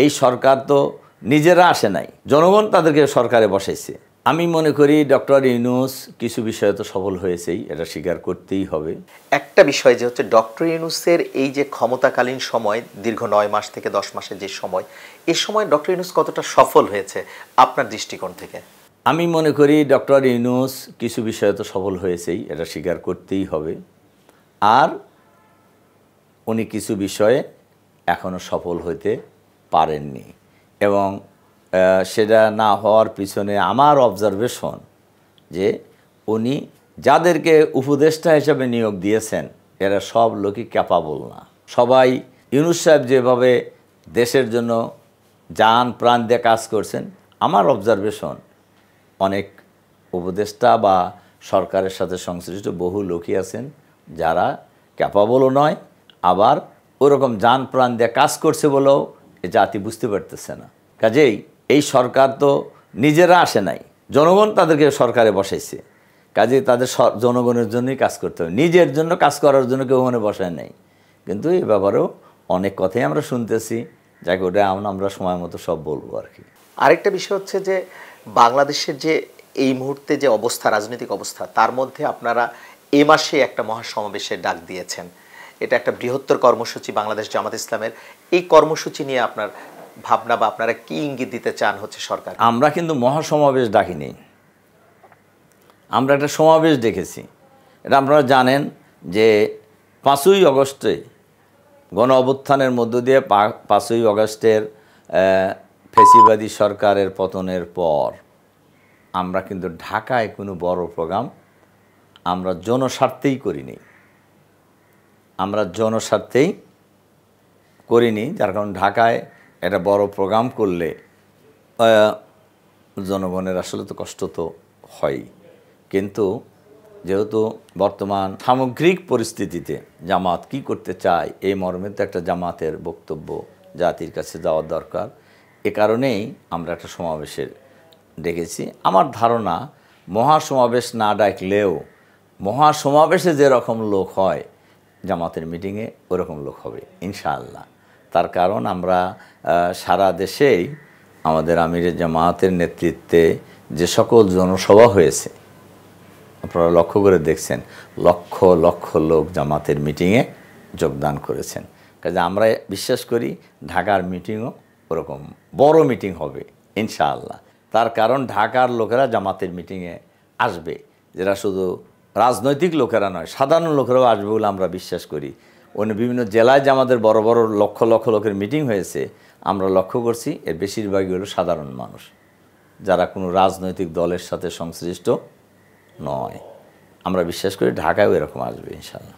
এই সরকার তো নিজেরা আসে নাই, জনগণ তাদেরকে সরকারে বসাইছে। আমি মনে করি ডক্টর ইউনূস কিছু বিষয়ে তো সফল হয়েছেই, এটা স্বীকার করতেই হবে। একটা বিষয় যে হচ্ছে ডক্টর ইউনূসের এই যে ক্ষমতাকালীন সময় দীর্ঘ 9 মাস থেকে 10 মাসের যে সময়, এই সময় ডক্টর ইউনূস কতটা সফল হয়েছে আপনার দৃষ্টিকোণ থেকে? আমি মনে করি ডক্টর ইউনূস কিছু বিষয়ে তো সফল হয়েছেই, এটা স্বীকার করতেই হবে। আর উনি কিছু বিষয়ে এখনও সফল হতে পারেননি, এবং সেটা না হওয়ার পিছনে আমার অবজারভেশন যে উনি যাদেরকে উপদেষ্টা হিসেবে নিয়োগ দিয়েছেন এরা সব লোকই ক্যাপাবল না। সবাই ইউনূস সাহেব যেভাবে দেশের জন্য জান প্রাণ দিয়ে কাজ করছেন, আমার অবজারভেশন অনেক উপদেষ্টা বা সরকারের সাথে সংশ্লিষ্ট বহু লোকই আছেন যারা ক্যাপাবলও নয়, আবার ওরকম জান প্রাণ দিয়ে কাজ করছে বলেও এ জাতি বুঝতে পারতেছে না। কাজেই এই সরকার তো নিজেরা আসে নাই, জনগণ তাদেরকে সরকারে বসাইছে। কাজেই তাদের জনগণের জন্যই কাজ করতে হবে, নিজের জন্য কাজ করার জন্য কেউ ওখানে বসায় নাই। কিন্তু এই ব্যাপারেও অনেক কথাই আমরা শুনতেছি, যাকে ওটা আমরা সময় মতো সব বলবো আর কি। আরেকটা বিষয় হচ্ছে যে বাংলাদেশের যে এই মুহূর্তে যে অবস্থা, রাজনৈতিক অবস্থা, তার মধ্যে আপনারা এ মাসে একটা মহাসমাবেশের ডাক দিয়েছেন। এটা একটা বৃহত্তর কর্মসূচি বাংলাদেশ জামাত ইসলামের। এই কর্মসূচি নিয়ে আপনার ভাবনা বা আপনারা কি ইঙ্গিত দিতে চান হচ্ছে সরকার? আমরা কিন্তু মহাসমাবেশ ডাকিনি, আমরা একটা সমাবেশ ডেকেছি। এটা আপনারা জানেন যে 5ই আগস্টে গণ অভ্যুত্থানের মধ্য দিয়ে 5ই আগস্টের ফ্যাসিবাদী সরকারের পতনের পর আমরা কিন্তু ঢাকায় কোনো বড় প্রোগ্রাম আমরা জনস্বার্থেই করিনি, যার কারণ ঢাকায় একটা বড় প্রোগ্রাম করলে জনগণের আসলে তো কষ্ট তো হয়। কিন্তু যেহেতু বর্তমান সামগ্রিক পরিস্থিতিতে জামাত কি করতে চায় এই মর্মে তো একটা জামাতের বক্তব্য জাতির কাছে যাওয়ার দরকার, এ কারণেই আমরা একটা সমাবেশের ডেকেছি। আমার ধারণা মহাসমাবেশ না ডাকলেও মহাসমাবেশে যেরকম লোক হয় জামাতের মিটিংয়ে ওরকম লোক হবে ইনশাআল্লাহ। তার কারণ আমরা সারা দেশেই আমাদের আমিরে জামাতের নেতৃত্বে যে সকল জনসভা হয়েছে আপনারা লক্ষ্য করে দেখছেন, লক্ষ লক্ষ লোক জামাতের মিটিংয়ে যোগদান করেছেন। কাজে আমরা বিশ্বাস করি ঢাকার মিটিংও ওরকম বড় মিটিং হবে ইনশাআল্লাহ। তার কারণ ঢাকার লোকেরা জামাতের মিটিংয়ে আসবে, যেটা শুধু রাজনৈতিক লোকেরা নয়, সাধারণ লোকেরাও আসবে বলে আমরা বিশ্বাস করি। অন্য বিভিন্ন জেলায় যে আমাদের বড় বড় লক্ষ লক্ষ লোকের মিটিং হয়েছে আমরা লক্ষ্য করছি এর বেশিরভাগই হলো সাধারণ মানুষ, যারা কোনো রাজনৈতিক দলের সাথে সংশ্লিষ্ট নয়। আমরা বিশ্বাস করি ঢাকায়ও এরকম আসবে ইনশাআল্লাহ।